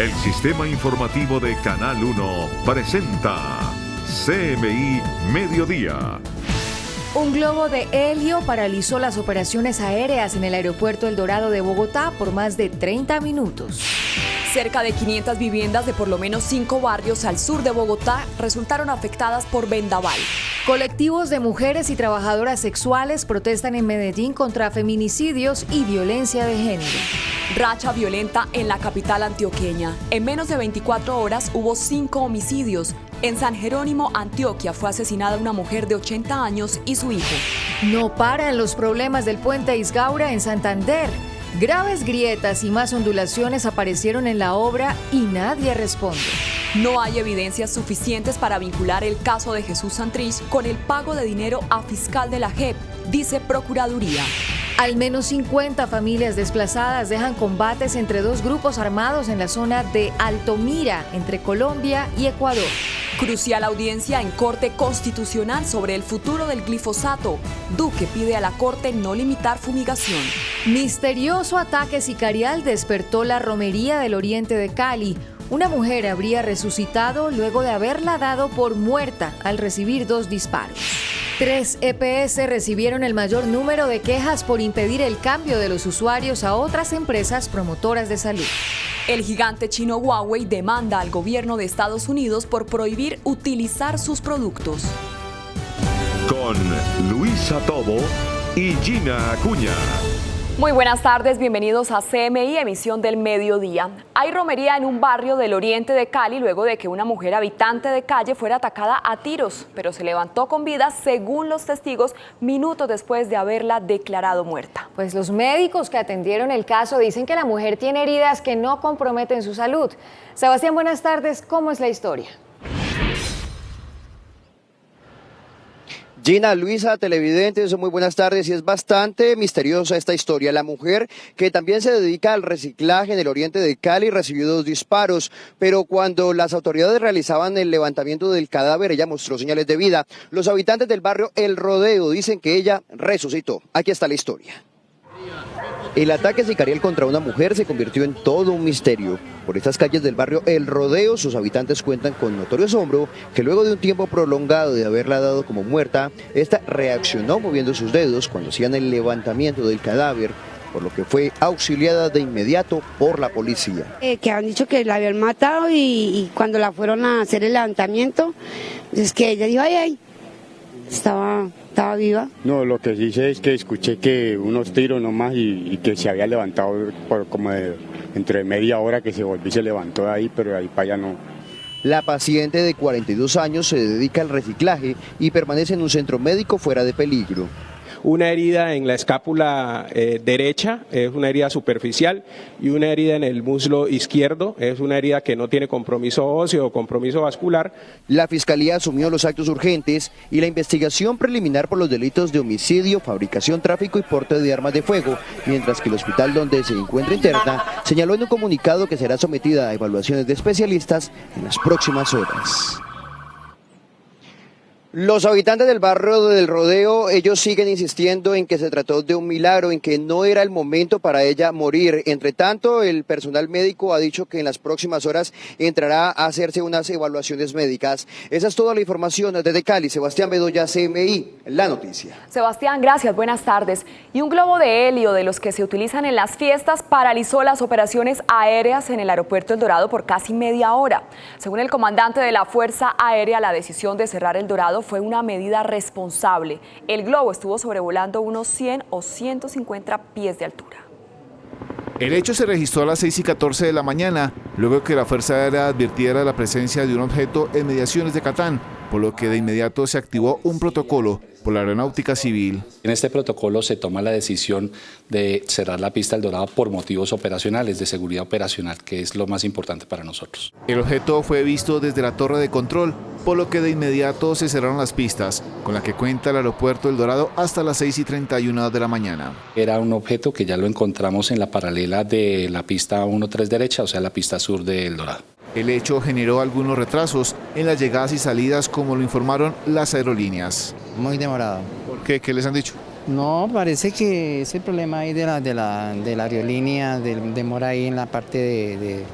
El sistema informativo de Canal 1 presenta CMI Mediodía. Un globo de helio paralizó las operaciones aéreas en el aeropuerto El Dorado de Bogotá por más de 30 minutos. Cerca de 500 viviendas de por lo menos 5 barrios al sur de Bogotá resultaron afectadas por vendaval. Colectivos de mujeres y trabajadoras sexuales protestan en Medellín contra feminicidios y violencia de género. Racha violenta en la capital antioqueña. En menos de 24 horas hubo 5 homicidios. En San Jerónimo, Antioquia, fue asesinada una mujer de 80 años y su hijo. No paran los problemas del puente Isgaura en Santander. Graves grietas y más ondulaciones aparecieron en la obra y nadie responde. No hay evidencias suficientes para vincular el caso de Jesús Santrich con el pago de dinero a fiscal de la JEP, dice Procuraduría. Al menos 50 familias desplazadas dejan combates entre dos grupos armados en la zona de Altomira, entre Colombia y Ecuador. Crucial audiencia en Corte Constitucional sobre el futuro del glifosato. Duque pide a la Corte no limitar fumigación. Misterioso ataque sicarial despertó la romería del oriente de Cali. Una mujer habría resucitado luego de haberla dado por muerta al recibir 2 disparos. 3 EPS recibieron el mayor número de quejas por impedir el cambio de los usuarios a otras empresas promotoras de salud. El gigante chino Huawei demanda al gobierno de Estados Unidos por prohibir utilizar sus productos. Con Luisa Tobo y Gina Acuña. Muy buenas tardes, bienvenidos a CMI, emisión del mediodía. Hay romería en un barrio del oriente de Cali luego de que una mujer habitante de calle fuera atacada a tiros, pero se levantó con vida según los testigos minutos después de haberla declarado muerta. Pues los médicos que atendieron el caso dicen que la mujer tiene heridas que no comprometen su salud. Sebastián, buenas tardes, ¿cómo es la historia? Gina, Luisa, televidentes, muy buenas tardes. Y es bastante misteriosa esta historia. La mujer, que también se dedica al reciclaje en el oriente de Cali, recibió 2 disparos, pero cuando las autoridades realizaban el levantamiento del cadáver, ella mostró señales de vida. Los habitantes del barrio El Rodeo dicen que ella resucitó. Aquí está la historia. El ataque sicarial contra una mujer se convirtió en todo un misterio. Por estas calles del barrio El Rodeo, sus habitantes cuentan con notorio asombro que luego de un tiempo prolongado de haberla dado como muerta, esta reaccionó moviendo sus dedos cuando hacían el levantamiento del cadáver, por lo que fue auxiliada de inmediato por la policía. Que han dicho que la habían matado y cuando la fueron a hacer el levantamiento, es que ella dijo, ay, estaba viva. No, lo que sí sé es que escuché que unos tiros nomás y que se había levantado por como entre media hora que se volvió y se levantó de ahí, pero de ahí para allá no. La paciente de 42 años se dedica al reciclaje y permanece en un centro médico fuera de peligro. Una herida en la escápula derecha, es una herida superficial, y una herida en el muslo izquierdo, es una herida que no tiene compromiso óseo o compromiso vascular. La Fiscalía asumió los actos urgentes y la investigación preliminar por los delitos de homicidio, fabricación, tráfico y porte de armas de fuego, mientras que el hospital donde se encuentra interna señaló en un comunicado que será sometida a evaluaciones de especialistas en las próximas horas. Los habitantes del barrio del Rodeo, ellos siguen insistiendo en que se trató de un milagro, en que no era el momento para ella morir. Entre tanto, el personal médico ha dicho que en las próximas horas entrará a hacerse unas evaluaciones médicas. Esa es toda la información desde Cali. Sebastián Bedoya, CMI, La Noticia. Sebastián, gracias, buenas tardes. Y un globo de helio de los que se utilizan en las fiestas paralizó las operaciones aéreas en el aeropuerto El Dorado por casi media hora. Según el comandante de la Fuerza Aérea, la decisión de cerrar El Dorado fue una medida responsable. El globo estuvo sobrevolando unos 100 o 150 pies de altura. El hecho se registró a las 6:14 de la mañana, luego que la Fuerza Aérea advirtiera la presencia de un objeto en mediaciones de Catán, por lo que de inmediato se activó un protocolo por la Aeronáutica Civil. En este protocolo se toma la decisión de cerrar la pista El Dorado por motivos operacionales, de seguridad operacional, que es lo más importante para nosotros. El objeto fue visto desde la torre de control, por lo que de inmediato se cerraron las pistas, con la que cuenta el aeropuerto El Dorado hasta las 6:31 de la mañana. Era un objeto que ya lo encontramos en la paralela de la pista 13 derecha, o sea, la pista sur de El Dorado. El hecho generó algunos retrasos en las llegadas y salidas, como lo informaron las aerolíneas. Muy demorado. ¿Por qué? ¿Qué les han dicho? No, parece que ese problema ahí de la aerolínea, demora ahí en la parte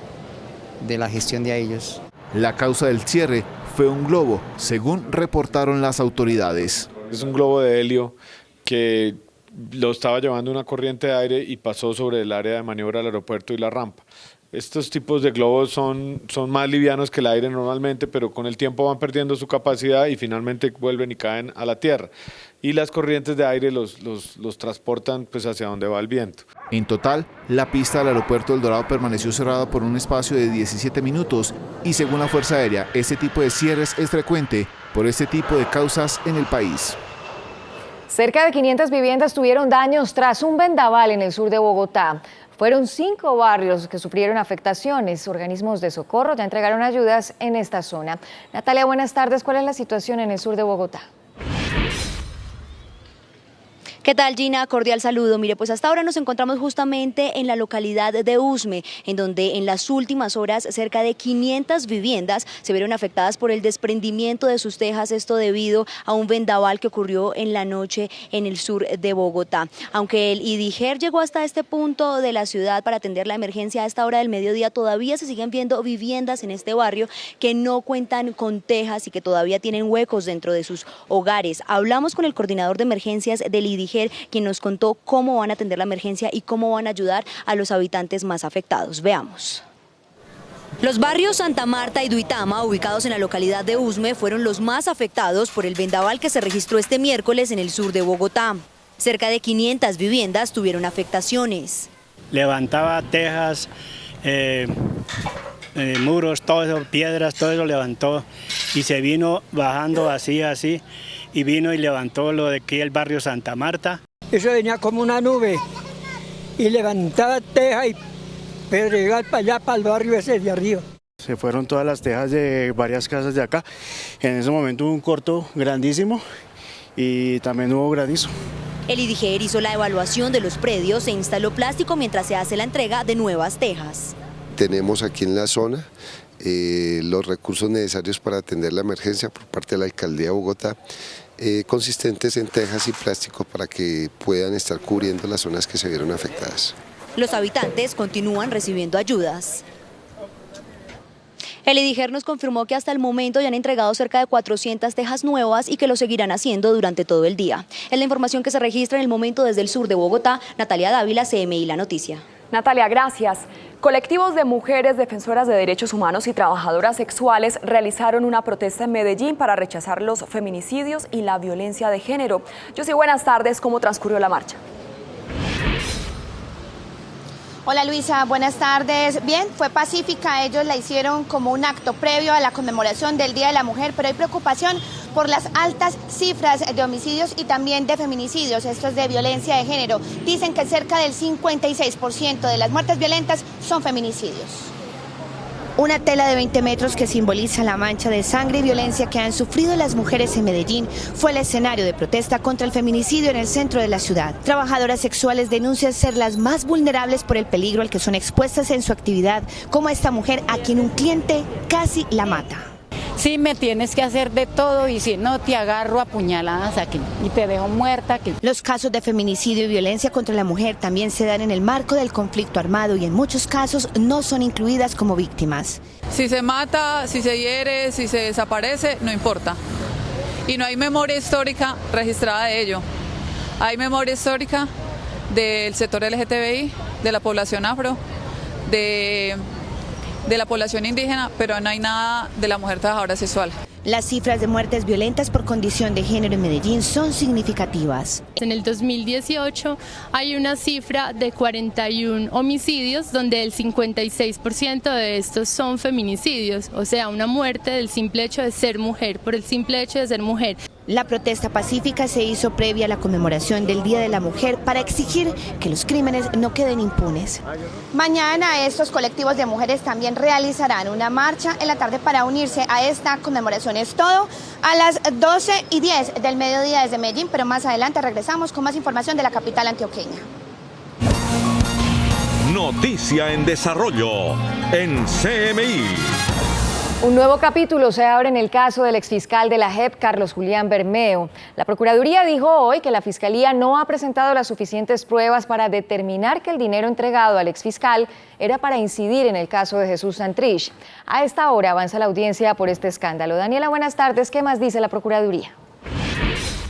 la gestión de ellos. La causa del cierre fue un globo, según reportaron las autoridades. Es un globo de helio que lo estaba llevando una corriente de aire y pasó sobre el área de maniobra del aeropuerto y la rampa. Estos tipos de globos son más livianos que el aire normalmente, pero con el tiempo van perdiendo su capacidad y finalmente vuelven y caen a la tierra. Y las corrientes de aire los transportan pues hacia donde va el viento. En total, la pista del aeropuerto del Dorado permaneció cerrada por un espacio de 17 minutos y según la Fuerza Aérea, este tipo de cierres es frecuente por este tipo de causas en el país. Cerca de 500 viviendas tuvieron daños tras un vendaval en el sur de Bogotá. Fueron 5 barrios que sufrieron afectaciones. Organismos de socorro ya entregaron ayudas en esta zona. Natalia, buenas tardes. ¿Cuál es la situación en el sur de Bogotá? ¿Qué tal, Gina? Cordial saludo. Mire, pues hasta ahora nos encontramos justamente en la localidad de Usme, en donde en las últimas horas cerca de 500 viviendas se vieron afectadas por el desprendimiento de sus tejas, esto debido a un vendaval que ocurrió en la noche en el sur de Bogotá. Aunque el IDIGER llegó hasta este punto de la ciudad para atender la emergencia a esta hora del mediodía, todavía se siguen viendo viviendas en este barrio que no cuentan con tejas y que todavía tienen huecos dentro de sus hogares. Hablamos con el coordinador de emergencias del IDIGER, quien nos contó cómo van a atender la emergencia y cómo van a ayudar a los habitantes más afectados. Veamos. Los barrios Santa Marta y Duitama, ubicados en la localidad de Usme, fueron los más afectados por el vendaval que se registró este miércoles en el sur de Bogotá. Cerca de 500 viviendas tuvieron afectaciones. Levantaba tejas, muros, todo eso, piedras, todo eso levantó y se vino bajando así, y vino y levantó lo de aquí el barrio Santa Marta. Eso venía como una nube y levantaba teja, pero llegaba para allá, para el barrio ese de arriba. Se fueron todas las tejas de varias casas de acá. En ese momento hubo un corto grandísimo y también hubo granizo. El IDIGER hizo la evaluación de los predios e instaló plástico mientras se hace la entrega de nuevas tejas. Tenemos aquí en la zona los recursos necesarios para atender la emergencia por parte de la Alcaldía de Bogotá, consistentes en tejas y plásticos para que puedan estar cubriendo las zonas que se vieron afectadas. Los habitantes continúan recibiendo ayudas. El IDIGER nos confirmó que hasta el momento ya han entregado cerca de 400 tejas nuevas y que lo seguirán haciendo durante todo el día. Es la información que se registra en el momento desde el sur de Bogotá. Natalia Dávila, CMI La Noticia. Natalia, gracias. Colectivos de mujeres defensoras de derechos humanos y trabajadoras sexuales realizaron una protesta en Medellín para rechazar los feminicidios y la violencia de género. Yossi, buenas tardes. ¿Cómo transcurrió la marcha? Hola Luisa, buenas tardes. Bien, fue pacífica, ellos la hicieron como un acto previo a la conmemoración del Día de la Mujer, pero hay preocupación por las altas cifras de homicidios y también de feminicidios, estos de violencia de género. Dicen que cerca del 56% de las muertes violentas son feminicidios. Una tela de 20 metros que simboliza la mancha de sangre y violencia que han sufrido las mujeres en Medellín fue el escenario de protesta contra el feminicidio en el centro de la ciudad. Trabajadoras sexuales denuncian ser las más vulnerables por el peligro al que son expuestas en su actividad, como esta mujer a quien un cliente casi la mata. Sí, me tienes que hacer de todo y si no te agarro a puñaladas aquí y te dejo muerta aquí. Los casos de feminicidio y violencia contra la mujer también se dan en el marco del conflicto armado y en muchos casos no son incluidas como víctimas. Si se mata, si se hiere, si se desaparece, no importa. Y no hay memoria histórica registrada de ello. Hay memoria histórica del sector LGTBI, de la población afro, de la población indígena, pero no hay nada de la mujer trabajadora sexual. Las cifras de muertes violentas por condición de género en Medellín son significativas. En el 2018 hay una cifra de 41 homicidios, donde el 56% de estos son feminicidios, o sea, una muerte del simple hecho de ser mujer, por el simple hecho de ser mujer. La protesta pacífica se hizo previa a la conmemoración del Día de la Mujer para exigir que los crímenes no queden impunes. Mañana estos colectivos de mujeres también realizarán una marcha en la tarde para unirse a esta conmemoración. Es todo a las 12:10 del mediodía desde Medellín, pero más adelante regresamos con más información de la capital antioqueña. Noticia en desarrollo en CMI. Un nuevo capítulo se abre en el caso del exfiscal de la JEP, Carlos Julián Bermeo. La Procuraduría dijo hoy que la Fiscalía no ha presentado las suficientes pruebas para determinar que el dinero entregado al exfiscal era para incidir en el caso de Jesús Santrich. A esta hora avanza la audiencia por este escándalo. Daniela, buenas tardes. ¿Qué más dice la Procuraduría?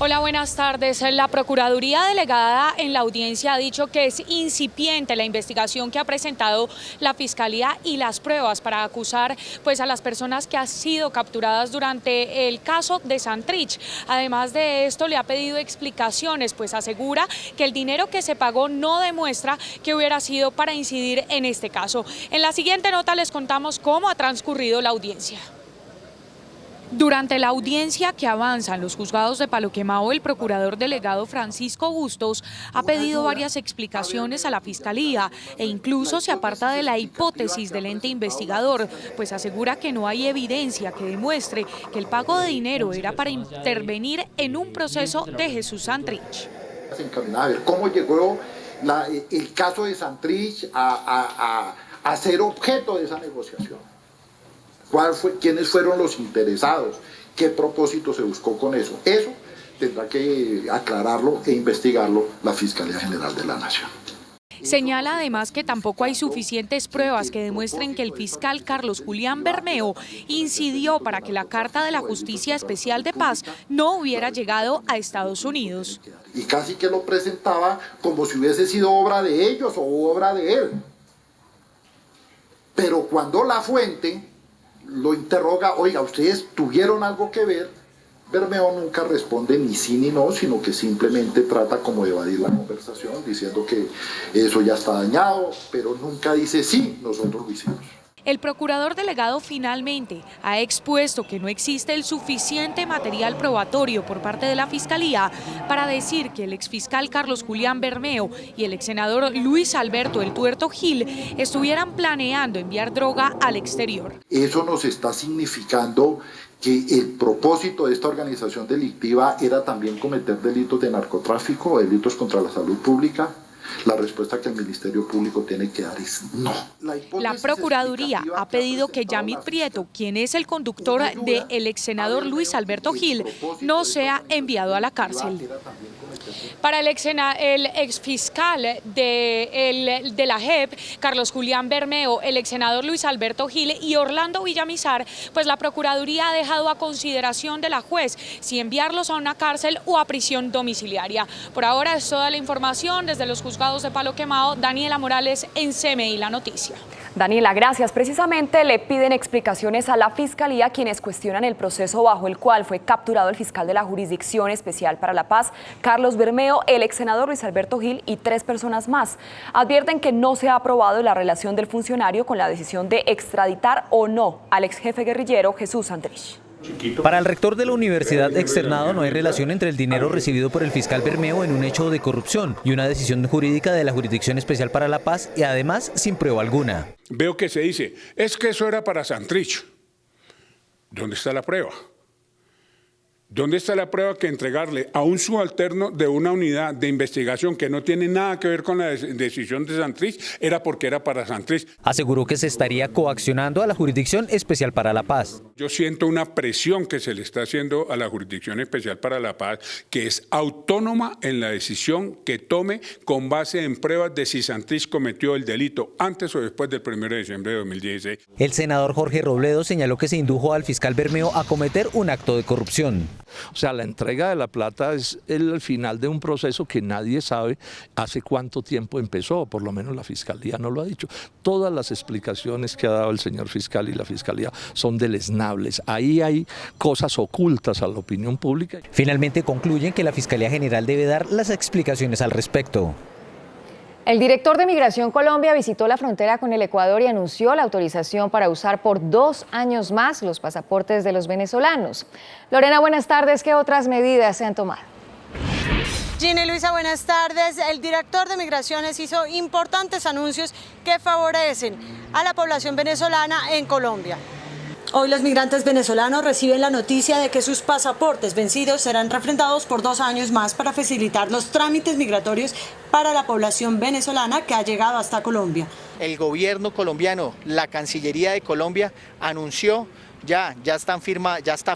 Hola, buenas tardes. La Procuraduría delegada en la audiencia ha dicho que es incipiente la investigación que ha presentado la Fiscalía y las pruebas para acusar a las personas que han sido capturadas durante el caso de Santrich. Además de esto, le ha pedido explicaciones, pues asegura que el dinero que se pagó no demuestra que hubiera sido para incidir en este caso. En la siguiente nota les contamos cómo ha transcurrido la audiencia. Durante la audiencia que avanza en los juzgados de Palo Quemado, el procurador delegado Francisco Bustos ha pedido varias explicaciones a la Fiscalía e incluso se aparta de la hipótesis del ente investigador, pues asegura que no hay evidencia que demuestre que el pago de dinero era para intervenir en un proceso de Jesús Santrich. A ver cómo llegó el caso de Santrich a ser objeto de esa negociación. ¿Quiénes fueron los interesados? ¿Qué propósito se buscó con eso? Eso tendrá que aclararlo e investigarlo la Fiscalía General de la Nación. Señala además que tampoco hay suficientes pruebas que demuestren que el fiscal Carlos Julián Bermeo incidió para que la Carta de la Justicia Especial de Paz no hubiera llegado a Estados Unidos. Y casi que lo presentaba como si hubiese sido obra de ellos o obra de él. Pero cuando la fuente lo interroga, oiga, ¿ustedes tuvieron algo que ver? Bermeo nunca responde ni sí ni no, sino que simplemente trata como de evadir la conversación, diciendo que eso ya está dañado, pero nunca dice sí, nosotros lo hicimos. El procurador delegado finalmente ha expuesto que no existe el suficiente material probatorio por parte de la Fiscalía para decir que el exfiscal Carlos Julián Bermeo y el exsenador Luis Alberto El Tuerto Gil estuvieran planeando enviar droga al exterior. Eso nos está significando que el propósito de esta organización delictiva era también cometer delitos de narcotráfico o delitos contra la salud pública. La respuesta que el Ministerio Público tiene que dar es no. La Procuraduría ha pedido que Yamit Prieto, quien es el conductor del exsenador Luis Alberto Gil, no sea enviado a la cárcel. Para el exfiscal de la JEP, Carlos Julián Bermeo, el exsenador Luis Alberto Gil y Orlando Villamizar, pues la Procuraduría ha dejado a consideración de la juez si enviarlos a una cárcel o a prisión domiciliaria. Por ahora es toda la información desde los juzgados de Palo Quemado. Daniela Morales en CMI La Noticia. Daniela, gracias. Precisamente le piden explicaciones a la Fiscalía quienes cuestionan el proceso bajo el cual fue capturado el fiscal de la Jurisdicción Especial para la Paz, Carlos Bermeo, el ex senador Luis Alberto Gil y 3 personas más. Advierten que no se ha aprobado la relación del funcionario con la decisión de extraditar o no al ex jefe guerrillero Jesús Santrich. Para el rector de la universidad externado no hay relación entre el dinero recibido por el fiscal Bermeo en un hecho de corrupción y una decisión jurídica de la Jurisdicción Especial para la Paz y además sin prueba alguna. Veo que se dice, es que eso era para Santrich. ¿Dónde está la prueba? ¿Dónde está la prueba que entregarle a un subalterno de una unidad de investigación que no tiene nada que ver con la decisión de Santrich era porque era para Santrich? Aseguró que se estaría coaccionando a la Jurisdicción Especial para la Paz. Yo siento una presión que se le está haciendo a la Jurisdicción Especial para la Paz, que es autónoma en la decisión que tome con base en pruebas de si Santrich cometió el delito antes o después del 1 de diciembre de 2016. El senador Jorge Robledo señaló que se indujo al fiscal Bermeo a cometer un acto de corrupción. O sea, la entrega de la plata es el final de un proceso que nadie sabe hace cuánto tiempo empezó, por lo menos la Fiscalía no lo ha dicho. Todas las explicaciones que ha dado el señor fiscal y la Fiscalía son deleznables. Ahí hay cosas ocultas a la opinión pública. Finalmente concluyen que la Fiscalía General debe dar las explicaciones al respecto. El director de Migración Colombia visitó la frontera con el Ecuador y anunció la autorización para usar por 2 años más los pasaportes de los venezolanos. Lorena, buenas tardes. ¿Qué otras medidas se han tomado? Gina y Luisa, buenas tardes. El director de Migraciones hizo importantes anuncios que favorecen a la población venezolana en Colombia. Hoy los migrantes venezolanos reciben la noticia de que sus pasaportes vencidos serán refrendados por 2 años más para facilitar los trámites migratorios para la población venezolana que ha llegado hasta Colombia. El gobierno colombiano, la Cancillería de Colombia, anunció ya está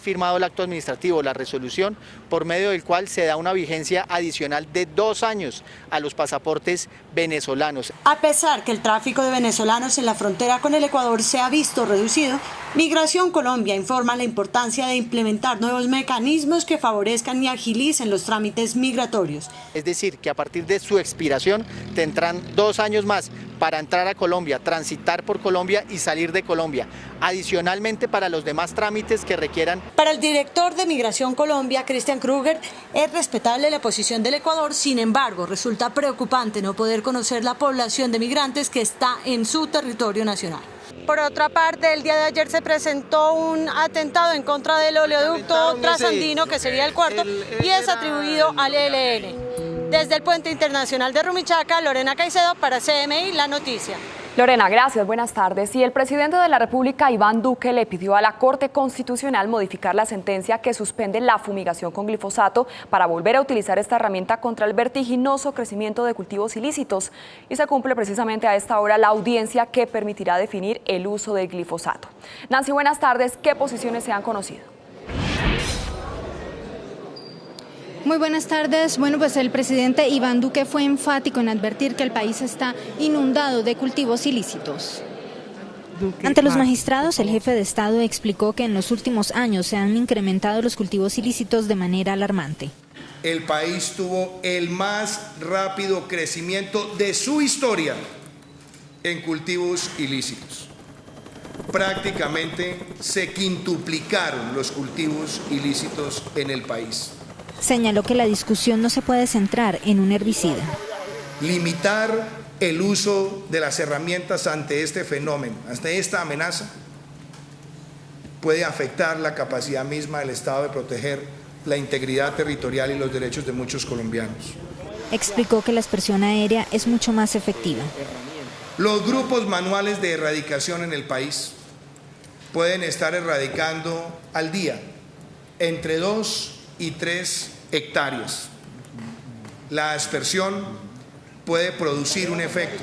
firmado el acto administrativo, la resolución, por medio del cual se da una vigencia adicional de 2 años a los pasaportes venezolanos. A pesar que el tráfico de venezolanos en la frontera con el Ecuador se ha visto reducido, Migración Colombia informa la importancia de implementar nuevos mecanismos que favorezcan y agilicen los trámites migratorios. Es decir, que a partir de su expiración tendrán 2 años más para entrar a Colombia, transitar por Colombia y salir de Colombia. Adicionalmente, para los demás trámites que requieran. Para el director de Migración Colombia, Christian Kruger, es respetable la posición del Ecuador, sin embargo, resulta preocupante no poder conocer la población de migrantes que está en su territorio nacional. Por otra parte, el día de ayer se presentó un atentado en contra del oleoducto trasandino, que sería el cuarto, y es atribuido al ELN. Desde el Puente Internacional de Rumichaca, Lorena Caicedo para CMI, La Noticia. Lorena, gracias, buenas tardes. Y el presidente de la República, Iván Duque, le pidió a la Corte Constitucional modificar la sentencia que suspende la fumigación con glifosato para volver a utilizar esta herramienta contra el vertiginoso crecimiento de cultivos ilícitos. Y se cumple precisamente a esta hora la audiencia que permitirá definir el uso del glifosato. Nancy, buenas tardes. ¿Qué posiciones se han conocido? Muy buenas tardes. Bueno, pues el presidente Iván Duque fue enfático en advertir que el país está inundado de cultivos ilícitos. Ante los magistrados, el jefe de Estado explicó que en los últimos años se han incrementado los cultivos ilícitos de manera alarmante. El país tuvo el más rápido crecimiento de su historia en cultivos ilícitos. Prácticamente se quintuplicaron los cultivos ilícitos en el país. Señaló que la discusión no se puede centrar en un herbicida. Limitar el uso de las herramientas ante este fenómeno, ante esta amenaza, puede afectar la capacidad misma del Estado de proteger la integridad territorial y los derechos de muchos colombianos. Explicó que la aspersión aérea es mucho más efectiva. Los grupos manuales de erradicación en el país pueden estar erradicando al día entre 2 y 3 hectáreas. La aspersión puede producir un efecto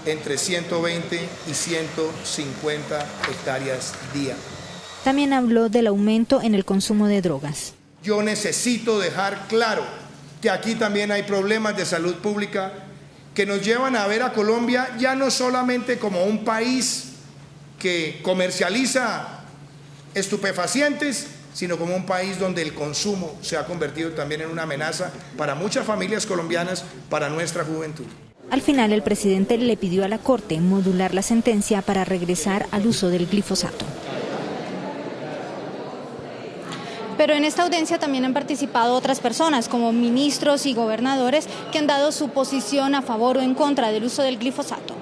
entre 120 y 150 hectáreas día. También habló del aumento en el consumo de drogas. Yo necesito dejar claro que aquí también hay problemas de salud pública que nos llevan a ver a Colombia ya no solamente como un país que comercializa estupefacientes, sino como un país donde el consumo se ha convertido también en una amenaza para muchas familias colombianas, para nuestra juventud. Al final, el presidente le pidió a la Corte modular la sentencia para regresar al uso del glifosato. Pero en esta audiencia también han participado otras personas, como ministros y gobernadores, que han dado su posición a favor o en contra del uso del glifosato.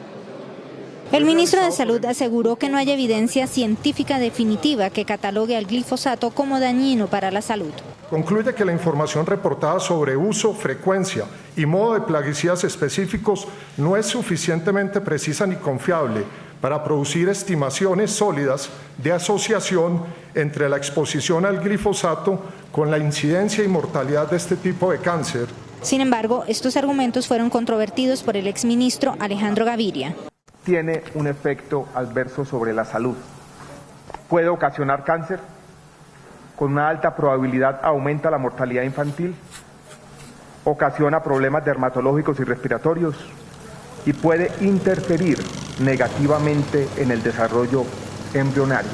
El ministro de Salud aseguró que no hay evidencia científica definitiva que catalogue al glifosato como dañino para la salud. Concluye que la información reportada sobre uso, frecuencia y modo de plaguicidas específicos no es suficientemente precisa ni confiable para producir estimaciones sólidas de asociación entre la exposición al glifosato con la incidencia y mortalidad de este tipo de cáncer. Sin embargo, estos argumentos fueron controvertidos por el exministro Alejandro Gaviria. Tiene un efecto adverso sobre la salud. Puede ocasionar cáncer, con una alta probabilidad aumenta la mortalidad infantil, ocasiona problemas dermatológicos y respiratorios y puede interferir negativamente en el desarrollo embrionario.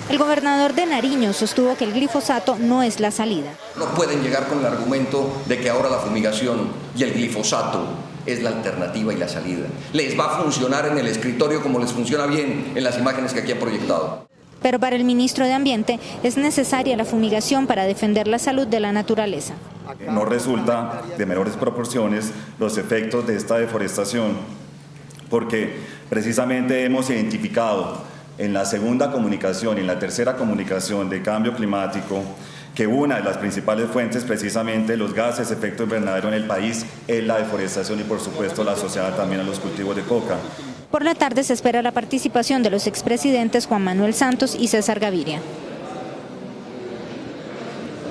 El gobernador de Nariño sostuvo que el glifosato no es la salida. No pueden llegar con el argumento de que ahora la fumigación y el glifosato es la alternativa y la salida. Les va a funcionar en el escritorio como les funciona bien en las imágenes que aquí han proyectado. Pero para el ministro de Ambiente es necesaria la fumigación para defender la salud de la naturaleza. No resulta de menores proporciones los efectos de esta deforestación, porque precisamente hemos identificado en la segunda comunicación y en la tercera comunicación de cambio climático que una de las principales fuentes precisamente de los gases de efecto invernadero en el país es la deforestación y por supuesto la asociada también a los cultivos de coca. Por la tarde se espera la participación de los expresidentes Juan Manuel Santos y César Gaviria.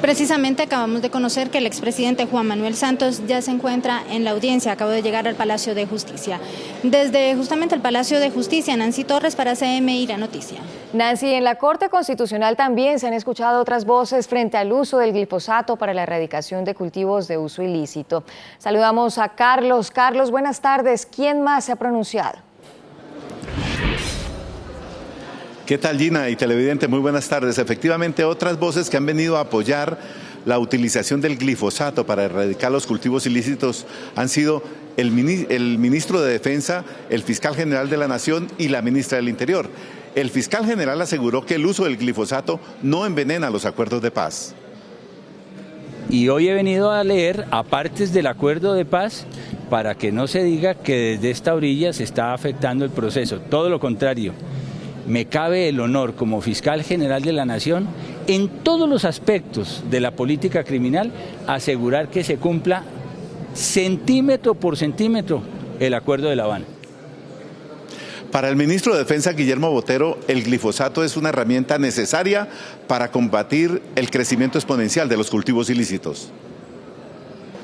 Precisamente acabamos de conocer que el expresidente Juan Manuel Santos ya se encuentra en la audiencia, acabó de llegar al Palacio de Justicia. Desde justamente el Palacio de Justicia, Nancy Torres para CMI La Noticia. Nancy, en la Corte Constitucional también se han escuchado otras voces frente al uso del glifosato para la erradicación de cultivos de uso ilícito. Saludamos a Carlos. Carlos, buenas tardes. ¿Quién más se ha pronunciado? ¿Qué tal, Gina y televidente? Muy buenas tardes. Efectivamente, otras voces que han venido a apoyar la utilización del glifosato para erradicar los cultivos ilícitos han sido el ministro de Defensa, el fiscal general de la Nación y la ministra del Interior. El fiscal general aseguró que el uso del glifosato no envenena los acuerdos de paz. Y hoy he venido a leer apartes del acuerdo de paz para que no se diga que desde esta orilla se está afectando el proceso. Todo lo contrario. Me cabe el honor como fiscal general de la Nación, en todos los aspectos de la política criminal, asegurar que se cumpla centímetro por centímetro el Acuerdo de La Habana. Para el ministro de Defensa, Guillermo Botero, el glifosato es una herramienta necesaria para combatir el crecimiento exponencial de los cultivos ilícitos.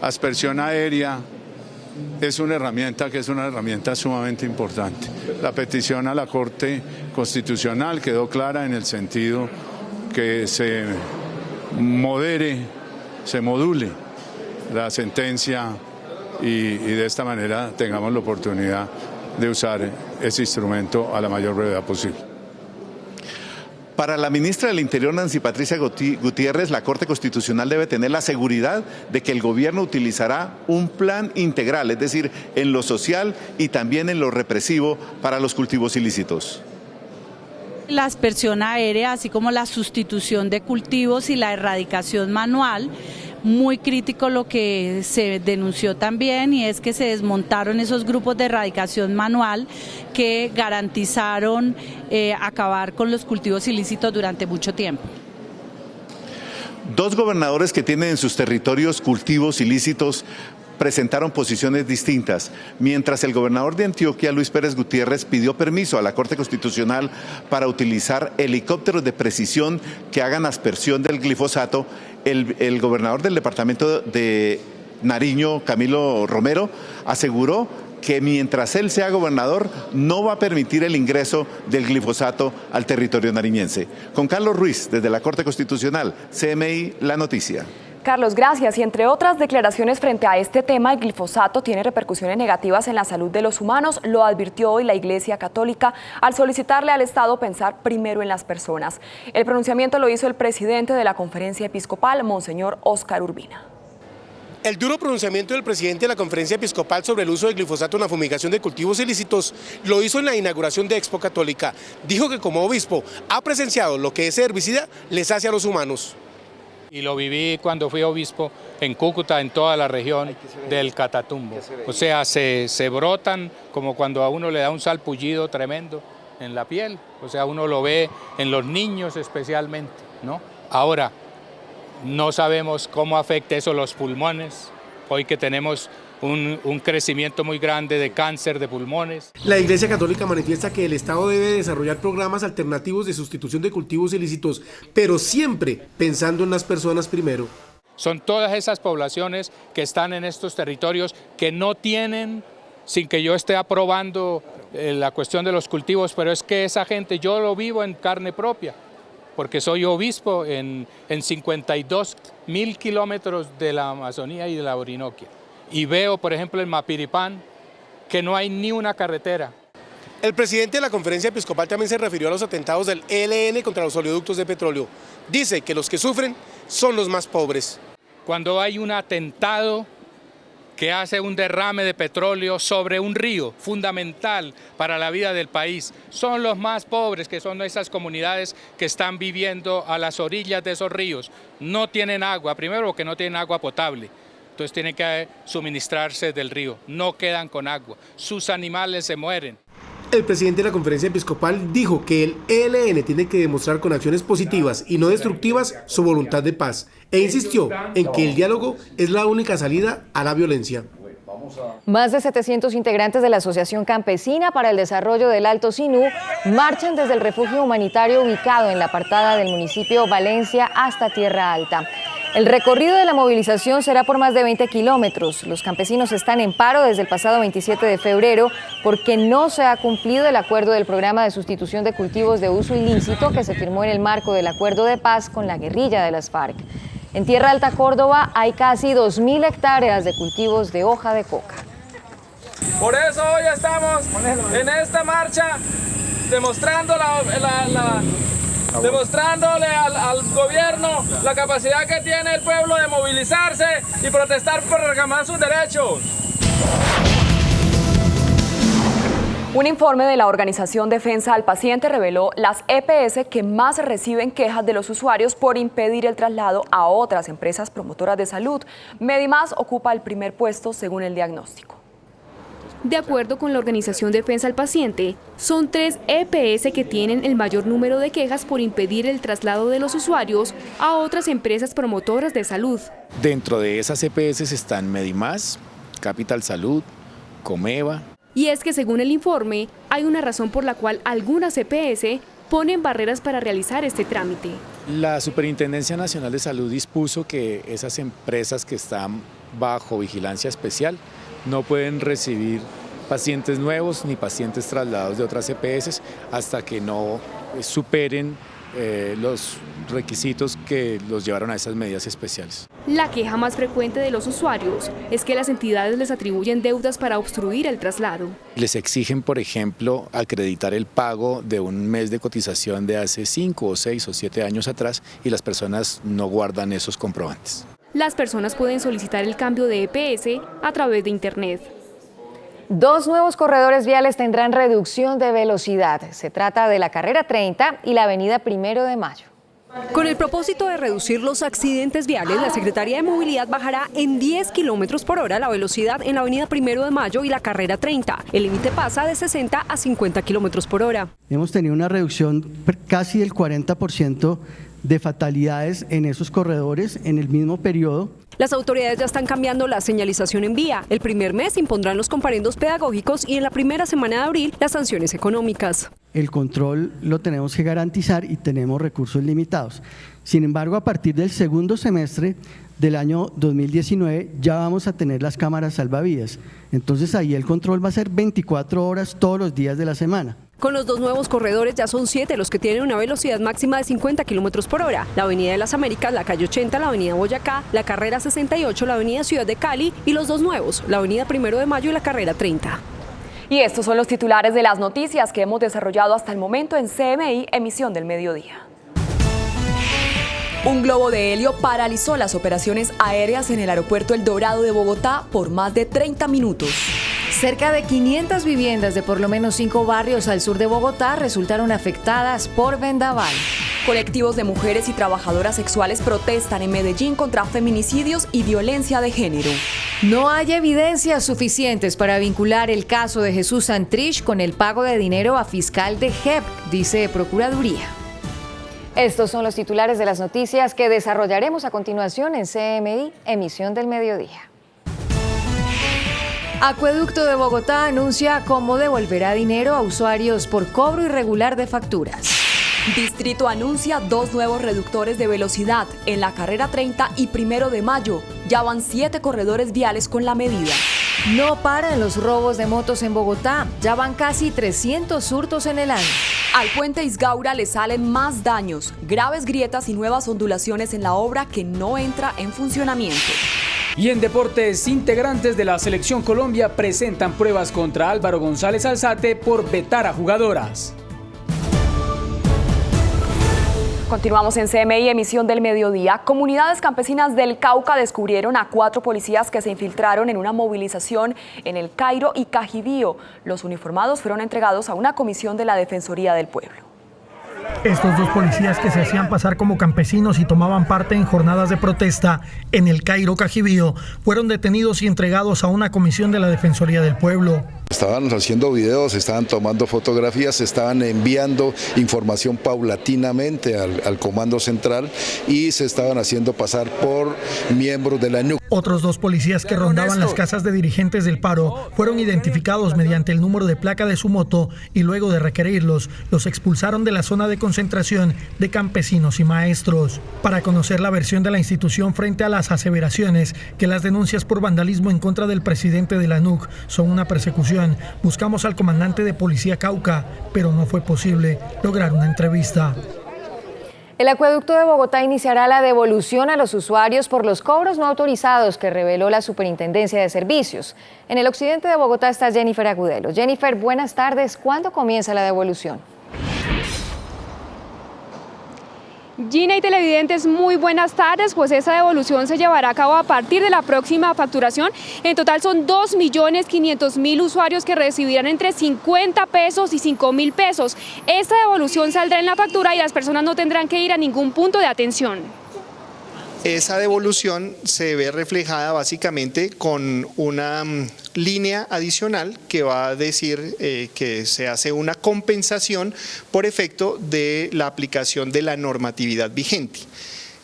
Aspersión aérea es una herramienta sumamente importante. La petición a la Corte Constitucional quedó clara en el sentido que se module la sentencia y de esta manera tengamos la oportunidad de usar ese instrumento a la mayor brevedad posible. Para la ministra del Interior, Nancy Patricia Gutiérrez, la Corte Constitucional debe tener la seguridad de que el gobierno utilizará un plan integral, es decir, en lo social y también en lo represivo para los cultivos ilícitos. La aspersión aérea, así como la sustitución de cultivos y la erradicación manual. Muy crítico lo que se denunció también, y es que se desmontaron esos grupos de erradicación manual que garantizaron acabar con los cultivos ilícitos durante mucho tiempo. Dos gobernadores que tienen en sus territorios cultivos ilícitos presentaron posiciones distintas, mientras el gobernador de Antioquia, Luis Pérez Gutiérrez, pidió permiso a la Corte Constitucional para utilizar helicópteros de precisión que hagan aspersión del glifosato. El gobernador del departamento de Nariño, Camilo Romero, aseguró que mientras él sea gobernador no va a permitir el ingreso del glifosato al territorio nariñense. Con Carlos Ruiz, desde la Corte Constitucional, CMI La Noticia. Carlos, gracias. Y entre otras declaraciones frente a este tema, el glifosato tiene repercusiones negativas en la salud de los humanos. Lo advirtió hoy la Iglesia Católica al solicitarle al Estado pensar primero en las personas. El pronunciamiento lo hizo el presidente de la Conferencia Episcopal, Monseñor Óscar Urbina. El duro pronunciamiento del presidente de la Conferencia Episcopal sobre el uso de glifosato en la fumigación de cultivos ilícitos lo hizo en la inauguración de Expo Católica. Dijo que como obispo ha presenciado lo que ese herbicida les hace a los humanos. Y lo viví cuando fui obispo en Cúcuta, en toda la región del Catatumbo. O sea, se brotan como cuando a uno le da un salpullido tremendo en la piel. O sea, uno lo ve en los niños especialmente, ¿no? Ahora, no sabemos cómo afecta eso los pulmones, hoy que tenemos un crecimiento muy grande de cáncer de pulmones. La Iglesia Católica manifiesta que el Estado debe desarrollar programas alternativos de sustitución de cultivos ilícitos, pero siempre pensando en las personas primero. Son todas esas poblaciones que están en estos territorios que no tienen, sin que yo esté aprobando la cuestión de los cultivos, pero es que esa gente yo lo vivo en carne propia, porque soy obispo en 52.000 kilómetros de la Amazonía y de la Orinoquia. Y veo, por ejemplo, en Mapiripán, que no hay ni una carretera. El presidente de la Conferencia Episcopal también se refirió a los atentados del ELN contra los oleoductos de petróleo. Dice que los que sufren son los más pobres. Cuando hay un atentado que hace un derrame de petróleo sobre un río fundamental para la vida del país, son los más pobres, que son esas comunidades que están viviendo a las orillas de esos ríos. No tienen agua, primero porque no tienen agua potable. Entonces tienen que suministrarse del río, no quedan con agua, sus animales se mueren. El presidente de la Conferencia Episcopal dijo que el ELN tiene que demostrar con acciones positivas y no destructivas su voluntad de paz, e insistió en que el diálogo es la única salida a la violencia. Más de 700 integrantes de la Asociación Campesina para el Desarrollo del Alto Sinú marchan desde el refugio humanitario ubicado en la apartada del municipio Valencia hasta Tierra Alta. El recorrido de la movilización será por más de 20 kilómetros. Los campesinos están en paro desde el pasado 27 de febrero porque no se ha cumplido el acuerdo del programa de sustitución de cultivos de uso ilícito que se firmó en el marco del acuerdo de paz con la guerrilla de las FARC. En Tierra Alta, Córdoba, hay casi 2.000 hectáreas de cultivos de hoja de coca. Por eso hoy estamos en esta marcha demostrándole al gobierno la capacidad que tiene el pueblo de movilizarse y protestar por reclamar sus derechos. Un informe de la Organización Defensa al Paciente reveló las EPS que más reciben quejas de los usuarios por impedir el traslado a otras empresas promotoras de salud. Medimás ocupa el primer puesto según el diagnóstico. De acuerdo con la Organización Defensa al Paciente, son 3 EPS que tienen el mayor número de quejas por impedir el traslado de los usuarios a otras empresas promotoras de salud. Dentro de esas EPS están Medimás, Capital Salud, Comeva. Y es que según el informe, hay una razón por la cual algunas EPS ponen barreras para realizar este trámite. La Superintendencia Nacional de Salud dispuso que esas empresas que están bajo vigilancia especial no pueden recibir pacientes nuevos ni pacientes trasladados de otras EPS hasta que no superen los requisitos que los llevaron a esas medidas especiales. La queja más frecuente de los usuarios es que las entidades les atribuyen deudas para obstruir el traslado. Les exigen, por ejemplo, acreditar el pago de un mes de cotización de hace 5 o 6 o 7 años atrás y las personas no guardan esos comprobantes. Las personas pueden solicitar el cambio de EPS a través de Internet. 2 nuevos corredores viales tendrán reducción de velocidad. Se trata de la carrera 30 y la avenida 1 de Mayo. Con el propósito de reducir los accidentes viales, la Secretaría de Movilidad bajará en 10 kilómetros por hora la velocidad en la avenida 1 de Mayo y la carrera 30. El límite pasa de 60 a 50 kilómetros por hora. Hemos tenido una reducción casi del 40% de fatalidades en esos corredores en el mismo periodo. Las autoridades ya están cambiando la señalización en vía. El primer mes impondrán los comparendos pedagógicos y en la primera semana de abril las sanciones económicas. El control lo tenemos que garantizar y tenemos recursos limitados. Sin embargo, a partir del segundo semestre del año 2019 ya vamos a tener las cámaras salvavidas. Entonces ahí el control va a ser 24 horas todos los días de la semana. Con los 2 nuevos corredores ya son 7 los que tienen una velocidad máxima de 50 kilómetros por hora. La Avenida de las Américas, la calle 80, la Avenida Boyacá, la carrera 68, la Avenida Ciudad de Cali y los 2 nuevos, la Avenida 1 de Mayo y la carrera 30. Y estos son los titulares de las noticias que hemos desarrollado hasta el momento en CMI, emisión del mediodía. Un globo de helio paralizó las operaciones aéreas en el aeropuerto El Dorado de Bogotá por más de 30 minutos. Cerca de 500 viviendas de por lo menos 5 barrios al sur de Bogotá resultaron afectadas por vendaval. Colectivos de mujeres y trabajadoras sexuales protestan en Medellín contra feminicidios y violencia de género. No hay evidencias suficientes para vincular el caso de Jesús Santrich con el pago de dinero a fiscal de JEP, dice Procuraduría. Estos son los titulares de las noticias que desarrollaremos a continuación en CMI, emisión del mediodía. Acueducto de Bogotá anuncia cómo devolverá dinero a usuarios por cobro irregular de facturas. Distrito anuncia 2 nuevos reductores de velocidad en la carrera 30 y 1 de Mayo. Ya van 7 corredores viales con la medida. No paran los robos de motos en Bogotá. Ya van casi 300 hurtos en el año. Al puente Isgaura le salen más daños, graves grietas y nuevas ondulaciones en la obra que no entra en funcionamiento. Y en deportes, integrantes de la Selección Colombia presentan pruebas contra Álvaro González Alzate por vetar a jugadoras. Continuamos en CMI, emisión del mediodía. Comunidades campesinas del Cauca descubrieron a 4 policías que se infiltraron en una movilización en El Cairo y Cajibío. Los uniformados fueron entregados a una comisión de la Defensoría del Pueblo. Estos 2 policías que se hacían pasar como campesinos y tomaban parte en jornadas de protesta en El Cairo, Cajibío, fueron detenidos y entregados a una comisión de la Defensoría del Pueblo. Estaban haciendo videos, estaban tomando fotografías, estaban enviando información paulatinamente al Comando Central y se estaban haciendo pasar por miembros de la NUC. Otros 2 policías que rondaban las casas de dirigentes del paro fueron identificados mediante el número de placa de su moto y luego de requerirlos, los expulsaron de la zona de concentración de campesinos y maestros. Para conocer la versión de la institución frente a las aseveraciones que las denuncias por vandalismo en contra del presidente de la NUC son una persecución, buscamos al comandante de Policía Cauca, pero no fue posible lograr una entrevista. El acueducto de Bogotá iniciará la devolución a los usuarios por los cobros no autorizados que reveló la Superintendencia de Servicios. En el occidente de Bogotá está Jennifer Agudelo. Jennifer, buenas tardes. ¿Cuándo comienza la devolución? Gina y televidentes, muy buenas tardes. Pues esa devolución se llevará a cabo a partir de la próxima facturación. En total son 2.500.000 usuarios que recibirán entre 50 pesos y 5.000 pesos. Esta devolución saldrá en la factura y las personas no tendrán que ir a ningún punto de atención. Esa devolución se ve reflejada básicamente con una línea adicional que va a decir que se hace una compensación por efecto de la aplicación de la normatividad vigente.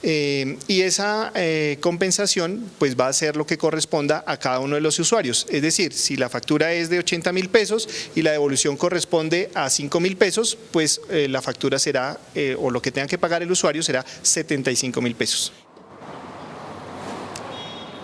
Y esa compensación pues va a ser lo que corresponda a cada uno de los usuarios. Es decir, si la factura es de 80.000 pesos y la devolución corresponde a 5.000 pesos, pues la factura será, o lo que tenga que pagar el usuario será 75.000 pesos.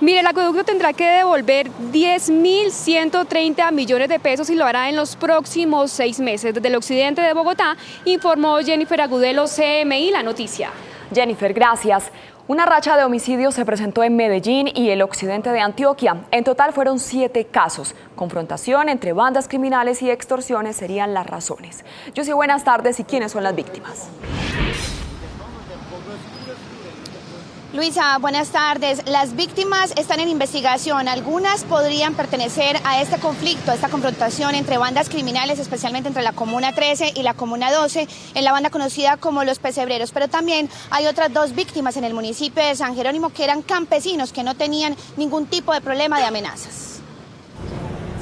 Mire, el acueducto tendrá que devolver 10.130 millones de pesos y lo hará en los próximos 6 meses. Desde el occidente de Bogotá, informó Jennifer Agudelo, CMI, La Noticia. Jennifer, gracias. Una racha de homicidios se presentó en Medellín y el occidente de Antioquia. En total fueron 7 casos. Confrontación entre bandas criminales y extorsiones serían las razones. Yusi, buenas tardes. ¿Y quiénes son las víctimas? Luisa, buenas tardes. Las víctimas están en investigación. Algunas podrían pertenecer a este conflicto, a esta confrontación entre bandas criminales, especialmente entre la Comuna 13 y la Comuna 12, en la banda conocida como Los Pesebreros. Pero también hay otras 2 víctimas en el municipio de San Jerónimo que eran campesinos que no tenían ningún tipo de problema de amenazas.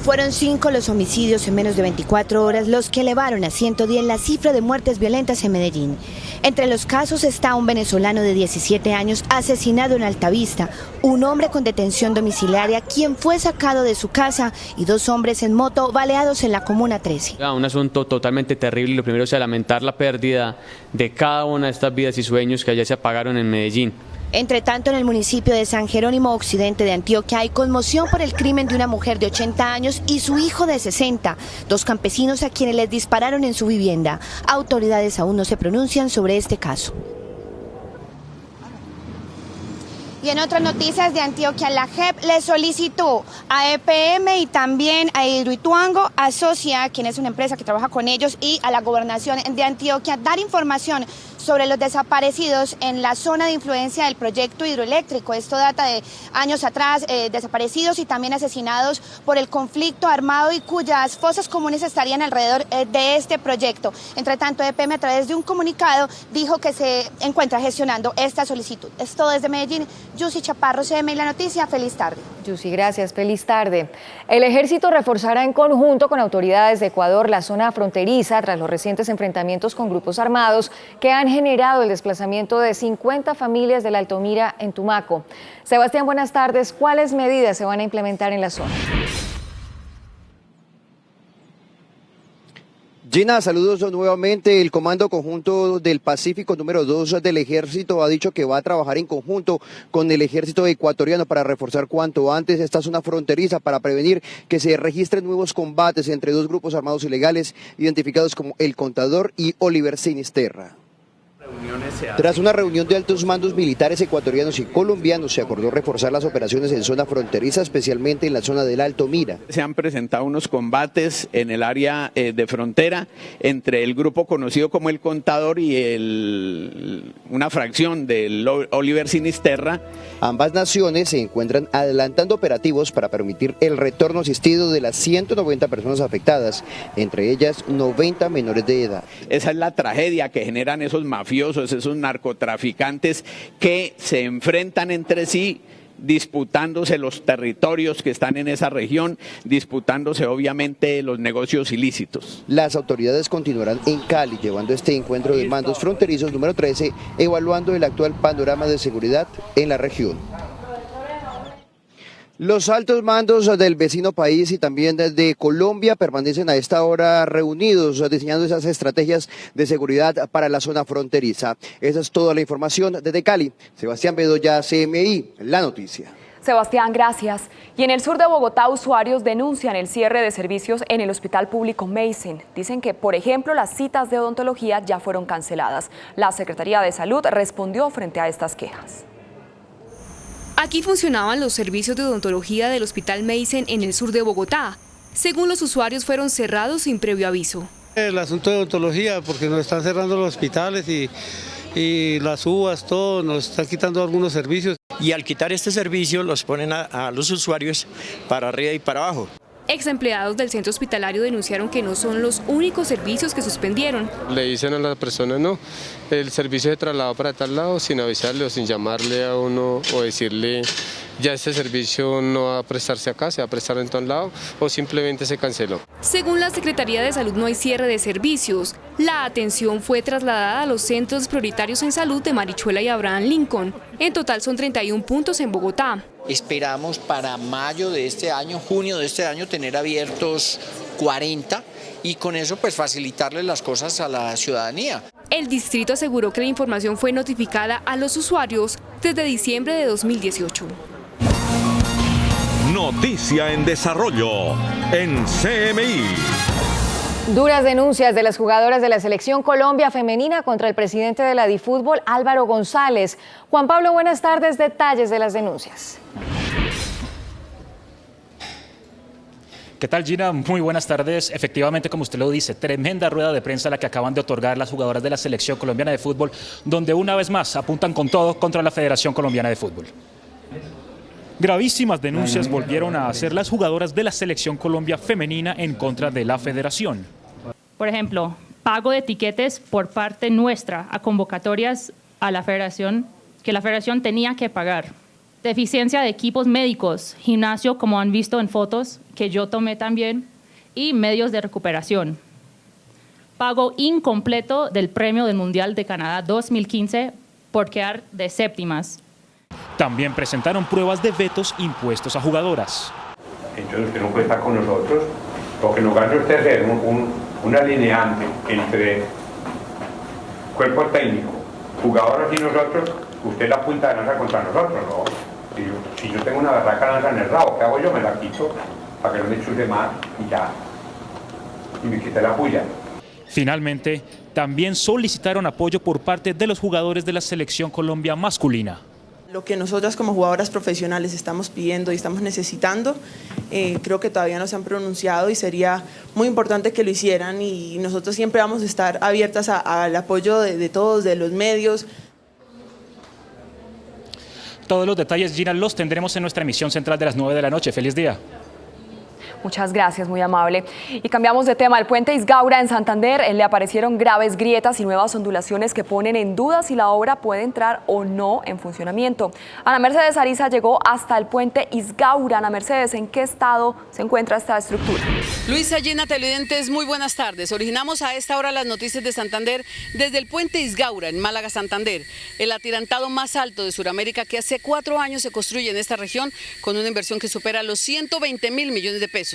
Fueron 5 los homicidios en menos de 24 horas, los que elevaron a 110 la cifra de muertes violentas en Medellín. Entre los casos está un venezolano de 17 años asesinado en Altavista, un hombre con detención domiciliaria quien fue sacado de su casa y 2 hombres en moto baleados en la Comuna 13. Un asunto totalmente terrible. Lo primero es lamentar la pérdida de cada una de estas vidas y sueños que allá se apagaron en Medellín. Entre tanto, en el municipio de San Jerónimo, occidente de Antioquia, hay conmoción por el crimen de una mujer de 80 años y su hijo de 60, 2 campesinos a quienes les dispararon en su vivienda. Autoridades aún no se pronuncian sobre este caso. Y en otras noticias de Antioquia, la JEP le solicitó a EPM y también a Hidroituango, Asocia, quien es una empresa que trabaja con ellos, y a la gobernación de Antioquia, dar información sobre los desaparecidos en la zona de influencia del proyecto hidroeléctrico. Esto data de años atrás, desaparecidos y también asesinados por el conflicto armado y cuyas fosas comunes estarían alrededor de este proyecto. Entre tanto, EPM a través de un comunicado dijo que se encuentra gestionando esta solicitud. Es todo desde Medellín. Yusi Chaparro, CMI La Noticia. Feliz tarde. Yusi, gracias. Feliz tarde. El ejército reforzará en conjunto con autoridades de Ecuador la zona fronteriza tras los recientes enfrentamientos con grupos armados que han generado el desplazamiento de 50 familias del Altomira en Tumaco. Sebastián, buenas tardes. ¿Cuáles medidas se van a implementar en la zona? Gina, saludos nuevamente. El Comando Conjunto del Pacífico número 2 del Ejército ha dicho que va a trabajar en conjunto con el Ejército ecuatoriano para reforzar cuanto antes esta zona fronteriza para prevenir que se registren nuevos combates entre 2 grupos armados ilegales identificados como El Contador y Oliver Sinisterra. Tras una reunión de altos mandos militares ecuatorianos y colombianos, se acordó reforzar las operaciones en zona fronteriza, especialmente en la zona del Altomira. Se han presentado unos combates en el área de frontera entre el grupo conocido como El Contador y una fracción del Oliver Sinisterra. Ambas naciones se encuentran adelantando operativos para permitir el retorno asistido de las 190 personas afectadas, entre ellas 90 menores de edad. Esa es la tragedia que generan esos mafiosos, esos narcotraficantes que se enfrentan entre sí, disputándose los territorios que están en esa región, disputándose obviamente los negocios ilícitos. Las autoridades continuarán en Cali llevando este encuentro de mandos fronterizos número 13, evaluando el actual panorama de seguridad en la región. Los altos mandos del vecino país y también de Colombia permanecen a esta hora reunidos diseñando esas estrategias de seguridad para la zona fronteriza. Esa es toda la información desde Cali. Sebastián Bedoya, CMI, La Noticia. Sebastián, gracias. Y en el sur de Bogotá, usuarios denuncian el cierre de servicios en el Hospital Público Mason. Dicen que, por ejemplo, las citas de odontología ya fueron canceladas. La Secretaría de Salud respondió frente a estas quejas. Aquí funcionaban los servicios de odontología del Hospital Mason en el sur de Bogotá. Según los usuarios, fueron cerrados sin previo aviso. El asunto de odontología, porque nos están cerrando los hospitales y las uvas, todo, nos están quitando algunos servicios. Y al quitar este servicio los ponen a los usuarios para arriba y para abajo. Ex empleados del centro hospitalario denunciaron que no son los únicos servicios que suspendieron. Le dicen a las personas no, el servicio de traslado para tal lado sin avisarle o sin llamarle a uno o decirle ya este servicio no va a prestarse acá, se va a prestar en todo lado o simplemente se canceló. Según la Secretaría de Salud no hay cierre de servicios. La atención fue trasladada a los centros prioritarios en salud de Marichuela y Abraham Lincoln. En total son 31 puntos en Bogotá. Esperamos para mayo de este año, junio de este año, tener abiertos 40 y con eso pues facilitarle las cosas a la ciudadanía. El distrito aseguró que la información fue notificada a los usuarios desde diciembre de 2018. Noticia en desarrollo en CMI. Duras denuncias de las jugadoras de la Selección Colombia femenina contra el presidente de la DiFútbol, Álvaro González. Juan Pablo, buenas tardes. Detalles de las denuncias. ¿Qué tal, Gina? Muy buenas tardes. Efectivamente, como usted lo dice, tremenda rueda de prensa la que acaban de otorgar las jugadoras de la Selección Colombiana de Fútbol, donde una vez más apuntan con todo contra la Federación Colombiana de Fútbol. Gravísimas denuncias volvieron a hacer las jugadoras de la Selección Colombia femenina en contra de la Federación. Por ejemplo, pago de tiquetes por parte nuestra a convocatorias a la Federación, que la Federación tenía que pagar. Deficiencia de equipos médicos, gimnasio, como han visto en fotos, que yo tomé también, y medios de recuperación. Pago incompleto del premio del Mundial de Canadá 2015 por quedar de séptimas. También presentaron pruebas de vetos impuestos a jugadoras. Entonces usted no puede estar con nosotros, porque no gana usted ser un alineante entre cuerpo técnico, jugadores y nosotros, usted la punta de lanza contra nosotros, ¿no? Si yo tengo una barraca lanza en el rabo, ¿qué hago yo? Me la quito para que no me chute más y ya, y me quité la puya. Finalmente, también solicitaron apoyo por parte de los jugadores de la Selección Colombia masculina. Lo que nosotras como jugadoras profesionales estamos pidiendo y estamos necesitando, creo que todavía no se han pronunciado y sería muy importante que lo hicieran, y nosotros siempre vamos a estar abiertas al apoyo de todos, de los medios. Todos los detalles, Gina, los tendremos en nuestra emisión central de las 9 de la noche. ¡Feliz día! Muchas gracias, muy amable. Y cambiamos de tema. El puente Isgaura en Santander le aparecieron graves grietas y nuevas ondulaciones que ponen en duda si la obra puede entrar o no en funcionamiento. Ana Mercedes Ariza llegó hasta el puente Isgaura. Ana Mercedes, ¿en qué estado se encuentra esta estructura? Luisa, Gina, televidentes, muy buenas tardes. Originamos a esta hora las noticias de Santander desde el puente Isgaura en Málaga, Santander. El atirantado más alto de Sudamérica, que hace 4 años se construye en esta región con una inversión que supera los 120.000 millones de pesos.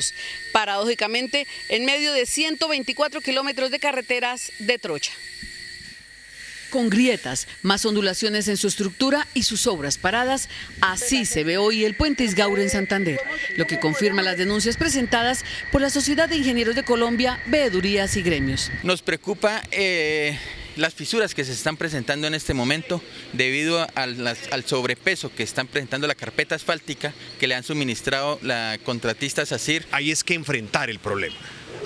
Paradójicamente, en medio de 124 kilómetros de carreteras de trocha. Con grietas, más ondulaciones en su estructura y sus obras paradas, así se ve hoy el puente Isgaura en Santander, lo que confirma las denuncias presentadas por la Sociedad de Ingenieros de Colombia, veedurías y gremios. Nos preocupa las fisuras que se están presentando en este momento debido al sobrepeso que están presentando la carpeta asfáltica que le han suministrado la contratista SACIR. Hay que enfrentar el problema,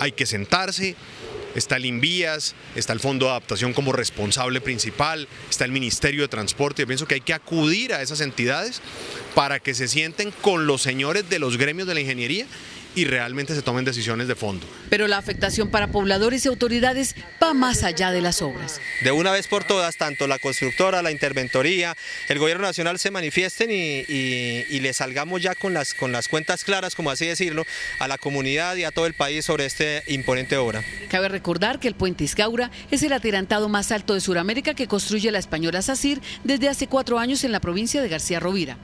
hay que sentarse. Está el Invías, está el Fondo de Adaptación como responsable principal, está el Ministerio de Transporte. Yo pienso que hay que acudir a esas entidades para que se sienten con los señores de los gremios de la ingeniería y realmente se tomen decisiones de fondo. Pero la afectación para pobladores y autoridades va más allá de las obras. De una vez por todas, tanto la constructora, la interventoría, el gobierno nacional se manifiesten y le salgamos ya con las cuentas claras, como así decirlo, a la comunidad y a todo el país sobre esta imponente obra. Cabe recordar que el puente Isgaura es el atirantado más alto de Sudamérica que construye la española SACIR desde hace 4 años en la provincia de García Rovira.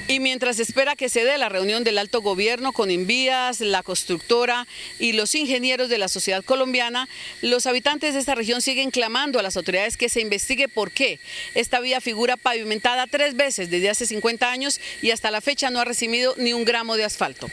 Y mientras espera que se dé la reunión del alto gobierno con Invías, la constructora y los ingenieros de la sociedad colombiana, los habitantes de esta región siguen clamando a las autoridades que se investigue por qué esta vía figura pavimentada 3 veces desde hace 50 años y hasta la fecha no ha recibido ni un gramo de asfalto.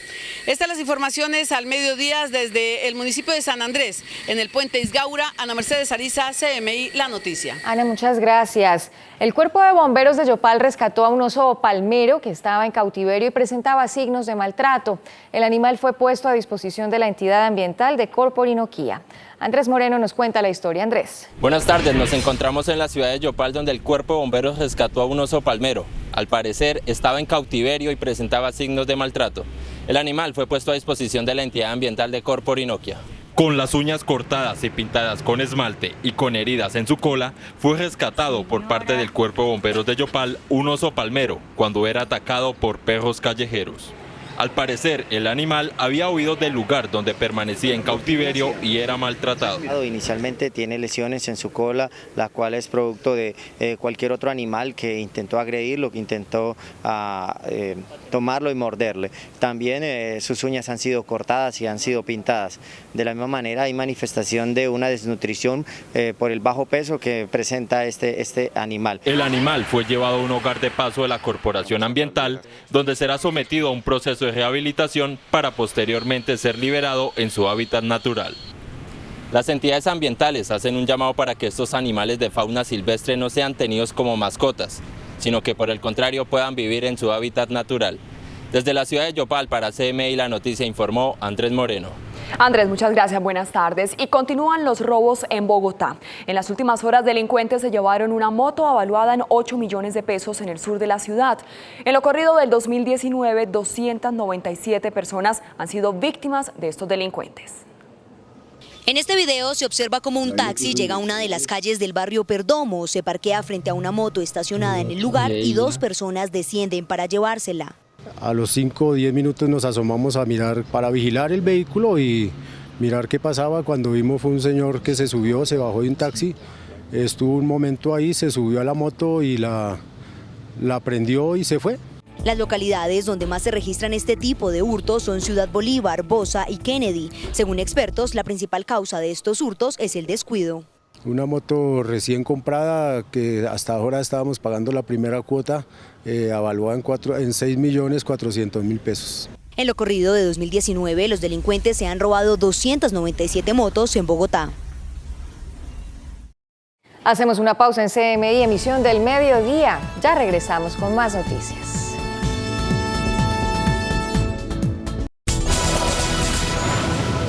Estas las informaciones al mediodía desde el municipio de San Andrés, en el puente Isgaura. Ana Mercedes Ariza, CMI, La Noticia. Ana, muchas gracias. El Cuerpo de Bomberos de Yopal rescató a un oso palmero que estaba en cautiverio y presentaba signos de maltrato. El animal fue puesto a disposición de la entidad ambiental de Corporinoquía. Andrés Moreno nos cuenta la historia. Andrés. Buenas tardes, nos encontramos en la ciudad de Yopal donde el Cuerpo de Bomberos rescató a un oso palmero. Al parecer estaba en cautiverio y presentaba signos de maltrato. El animal fue puesto a disposición de la entidad ambiental de Corporinoquía. Con las uñas cortadas y pintadas con esmalte y con heridas en su cola, fue rescatado por parte del Cuerpo de Bomberos de Yopal un oso palmero cuando era atacado por perros callejeros. Al parecer, el animal había huido del lugar donde permanecía en cautiverio y era maltratado. Inicialmente tiene lesiones en su cola, la cual es producto de cualquier otro animal que intentó agredirlo, que intentó tomarlo y morderle. También sus uñas han sido cortadas y han sido pintadas. De la misma manera hay manifestación de una desnutrición por el bajo peso que presenta este animal. El animal fue llevado a un hogar de paso de la Corporación Ambiental, donde será sometido a un proceso de rehabilitación para posteriormente ser liberado en su hábitat natural. Las entidades ambientales hacen un llamado para que estos animales de fauna silvestre no sean tenidos como mascotas, sino que por el contrario puedan vivir en su hábitat natural. Desde la ciudad de Yopal para CMI La Noticia informó Andrés Moreno. Andrés, muchas gracias, buenas tardes. Y continúan los robos en Bogotá. En las últimas horas, delincuentes se llevaron una moto avaluada en 8 millones de pesos en el sur de la ciudad. En lo corrido del 2019, 297 personas han sido víctimas de estos delincuentes. En este video se observa cómo un taxi llega a una de las calles del barrio Perdomo, se parquea frente a una moto estacionada en el lugar y 2 personas descienden para llevársela. A los 5 o 10 minutos nos asomamos a mirar para vigilar el vehículo y mirar qué pasaba. Cuando vimos fue un señor que se subió, se bajó de un taxi, estuvo un momento ahí, se subió a la moto y la prendió y se fue. Las localidades donde más se registran este tipo de hurtos son Ciudad Bolívar, Bosa y Kennedy. Según expertos, la principal causa de estos hurtos es el descuido. Una moto recién comprada que hasta ahora estábamos pagando la primera cuota, evaluada en 6.400.000 pesos. En lo corrido de 2019, los delincuentes se han robado 297 motos en Bogotá. Hacemos una pausa en CMI, emisión del mediodía. Ya regresamos con más noticias.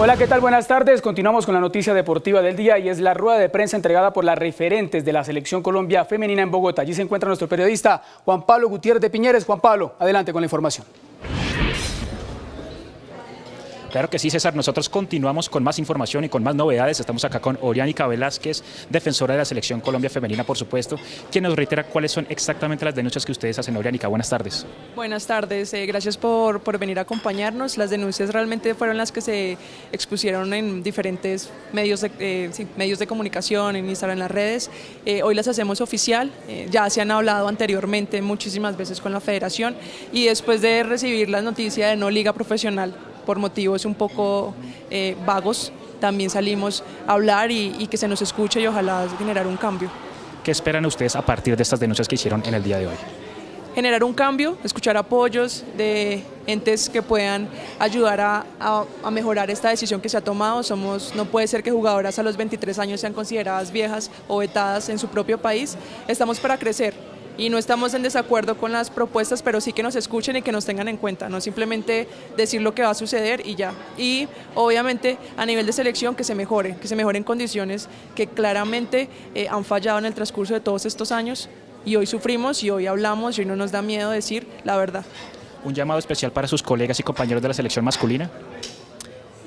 Hola, ¿qué tal? Buenas tardes. Continuamos con la noticia deportiva del día y es la rueda de prensa entregada por las referentes de la Selección Colombia Femenina en Bogotá. Allí se encuentra nuestro periodista Juan Pablo Gutiérrez de Piñeres. Juan Pablo, adelante con la información. Claro que sí, César. Nosotros continuamos con más información y con más novedades. Estamos acá con Oriánica Velázquez, defensora de la Selección Colombia Femenina, por supuesto, quien nos reitera cuáles son exactamente las denuncias que ustedes hacen. Oriánica, buenas tardes. Buenas tardes, gracias por venir a acompañarnos. Las denuncias realmente fueron las que se expusieron en diferentes medios de comunicación, en Instagram, en las redes. Hoy las hacemos oficial, ya se han hablado anteriormente muchísimas veces con la federación y después de recibir la noticia de no liga profesional, por motivos un poco vagos, también salimos a hablar y que se nos escuche y ojalá generar un cambio. ¿Qué esperan ustedes a partir de estas denuncias que hicieron en el día de hoy? Generar un cambio, escuchar apoyos de entes que puedan ayudar a mejorar esta decisión que se ha tomado. No puede ser que jugadoras a los 23 años sean consideradas viejas o vetadas en su propio país. Estamos para crecer. Y no estamos en desacuerdo con las propuestas, pero sí que nos escuchen y que nos tengan en cuenta, no simplemente decir lo que va a suceder y ya. Y obviamente a nivel de selección que se mejore en condiciones que claramente han fallado en el transcurso de todos estos años y hoy sufrimos y hoy hablamos y hoy no nos da miedo decir la verdad. un llamado especial para sus colegas y compañeros de la selección masculina.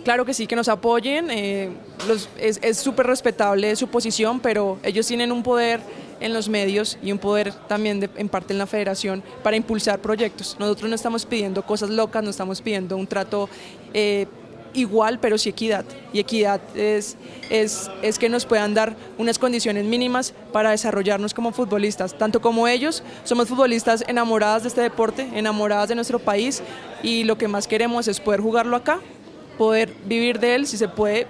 Claro que sí, que nos apoyen, es súper respetable su posición, pero ellos tienen un poder en los medios y un poder también en parte en la federación para impulsar proyectos. Nosotros no estamos pidiendo cosas locas, no estamos pidiendo un trato igual, pero sí equidad. Y equidad es que nos puedan dar unas condiciones mínimas para desarrollarnos como futbolistas. Tanto como ellos, somos futbolistas enamoradas de este deporte, enamoradas de nuestro país, y lo que más queremos es poder jugarlo acá, poder vivir de él, si se puede,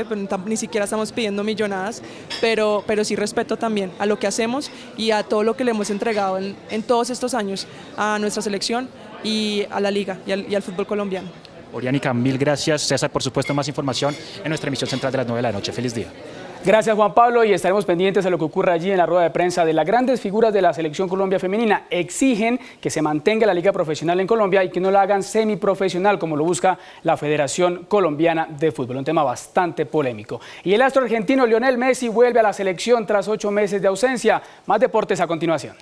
pero ni siquiera estamos pidiendo millonadas, pero sí respeto también a lo que hacemos y a todo lo que le hemos entregado en todos estos años a nuestra selección y a la liga y al fútbol colombiano. Oriánica, mil gracias. César, por supuesto, más información en nuestra emisión central de las 9 de la noche. Feliz día. Gracias, Juan Pablo, y estaremos pendientes de lo que ocurra allí en la rueda de prensa de las grandes figuras de la Selección Colombia Femenina. Exigen que se mantenga la liga profesional en Colombia y que no la hagan semiprofesional, como lo busca la Federación Colombiana de Fútbol. Un tema bastante polémico. Y el astro argentino Lionel Messi vuelve a la selección tras 8 meses de ausencia. Más deportes a continuación.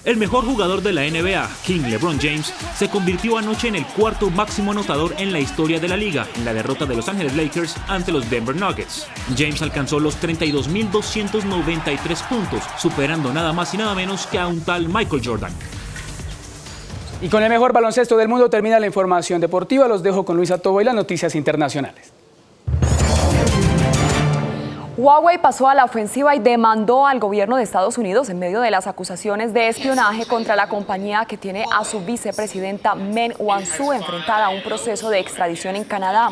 El mejor jugador de la NBA, King LeBron James, se convirtió anoche en el cuarto máximo anotador en la historia de la liga, en la derrota de Los Ángeles Lakers ante los Denver Nuggets. James alcanzó los 32.293 puntos, superando nada más y nada menos que a un tal Michael Jordan. Y con el mejor baloncesto del mundo termina la información deportiva. Los dejo con Luisa Tobo y las noticias internacionales. Huawei pasó a la ofensiva y demandó al gobierno de Estados Unidos en medio de las acusaciones de espionaje contra la compañía que tiene a su vicepresidenta Meng Wanzhou enfrentada a un proceso de extradición en Canadá.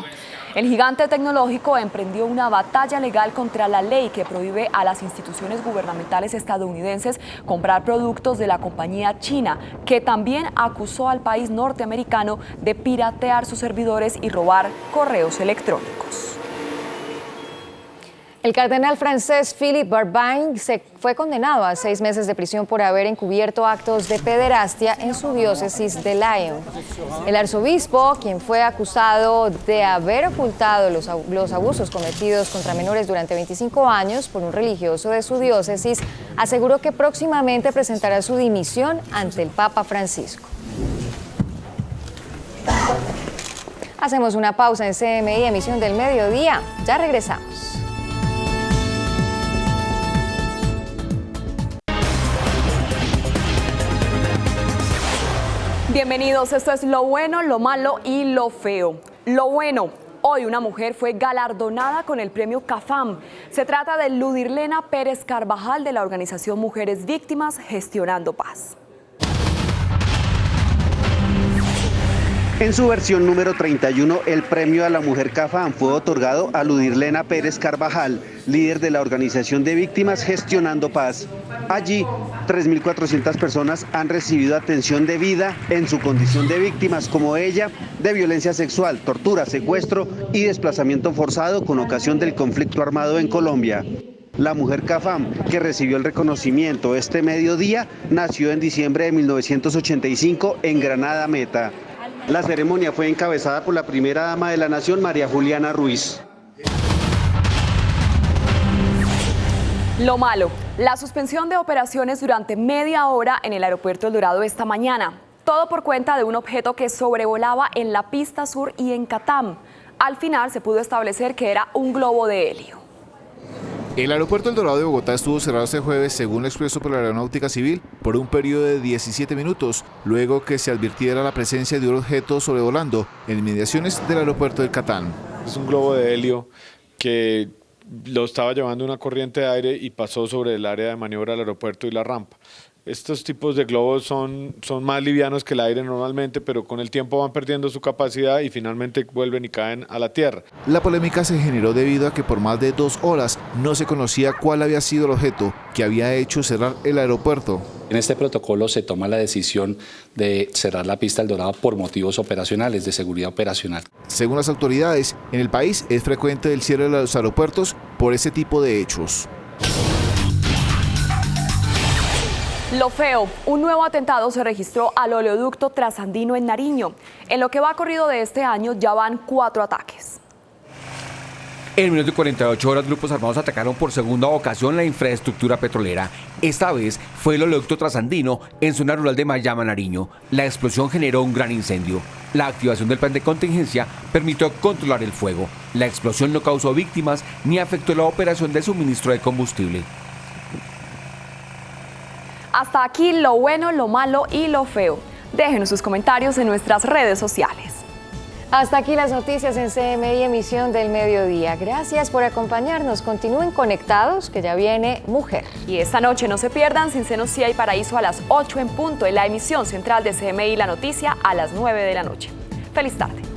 El gigante tecnológico emprendió una batalla legal contra la ley que prohíbe a las instituciones gubernamentales estadounidenses comprar productos de la compañía china, que también acusó al país norteamericano de piratear sus servidores y robar correos electrónicos. El cardenal francés Philippe Barbin fue condenado a 6 meses de prisión por haber encubierto actos de pederastia en su diócesis de Lyon. El arzobispo, quien fue acusado de haber ocultado los abusos cometidos contra menores durante 25 años por un religioso de su diócesis, aseguró que próximamente presentará su dimisión ante el Papa Francisco. Hacemos una pausa en CMI, emisión del mediodía. Ya regresamos. Bienvenidos, esto es Lo Bueno, Lo Malo y Lo Feo. Lo bueno, hoy una mujer fue galardonada con el premio CAFAM. Se trata de Ludirlena Pérez Carvajal de la organización Mujeres Víctimas Gestionando Paz. En su versión número 31, el premio a la mujer CAFAM fue otorgado a Ludirlena Pérez Carvajal, líder de la organización de víctimas Gestionando Paz. Allí, 3.400 personas han recibido atención debida en su condición de víctimas, como ella, de violencia sexual, tortura, secuestro y desplazamiento forzado con ocasión del conflicto armado en Colombia. La mujer CAFAM, que recibió el reconocimiento este mediodía, nació en diciembre de 1985 en Granada Meta. La ceremonia fue encabezada por la primera dama de la nación, María Juliana Ruiz. Lo malo, la suspensión de operaciones durante media hora en el aeropuerto El Dorado esta mañana. Todo por cuenta de un objeto que sobrevolaba en la pista sur y en Catam. Al final se pudo establecer que era un globo de helio. El aeropuerto El Dorado de Bogotá estuvo cerrado este jueves, según lo expuesto por la Aeronáutica Civil, por un periodo de 17 minutos, luego que se advirtiera la presencia de un objeto sobrevolando en inmediaciones del aeropuerto del Catán. Es un globo de helio que lo estaba llevando una corriente de aire y pasó sobre el área de maniobra del aeropuerto y la rampa. Estos tipos de globos son más livianos que el aire normalmente, pero con el tiempo van perdiendo su capacidad y finalmente vuelven y caen a la tierra. La polémica se generó debido a que por más de 2 horas no se conocía cuál había sido el objeto que había hecho cerrar el aeropuerto. En este protocolo se toma la decisión de cerrar la pista El Dorado por motivos operacionales, de seguridad operacional. Según las autoridades, en el país es frecuente el cierre de los aeropuertos por ese tipo de hechos. Lo feo, un nuevo atentado se registró al oleoducto Trasandino en Nariño. En lo que va corrido de este año ya van 4 ataques. En menos de 48 horas, grupos armados atacaron por segunda ocasión la infraestructura petrolera. Esta vez fue el oleoducto trasandino en zona rural de Mayama, Nariño. La explosión generó un gran incendio. La activación del plan de contingencia permitió controlar el fuego. La explosión no causó víctimas ni afectó la operación de suministro de combustible. Hasta aquí lo bueno, lo malo y lo feo. Déjenos sus comentarios en nuestras redes sociales. Hasta aquí las noticias en CMI Emisión del Mediodía. Gracias por acompañarnos. Continúen conectados, que ya viene Mujer. Y esta noche no se pierdan Sin Senos Sí Hay Paraíso a las 8 en punto en la emisión central de CMI La Noticia a las 9 de la noche. Feliz tarde.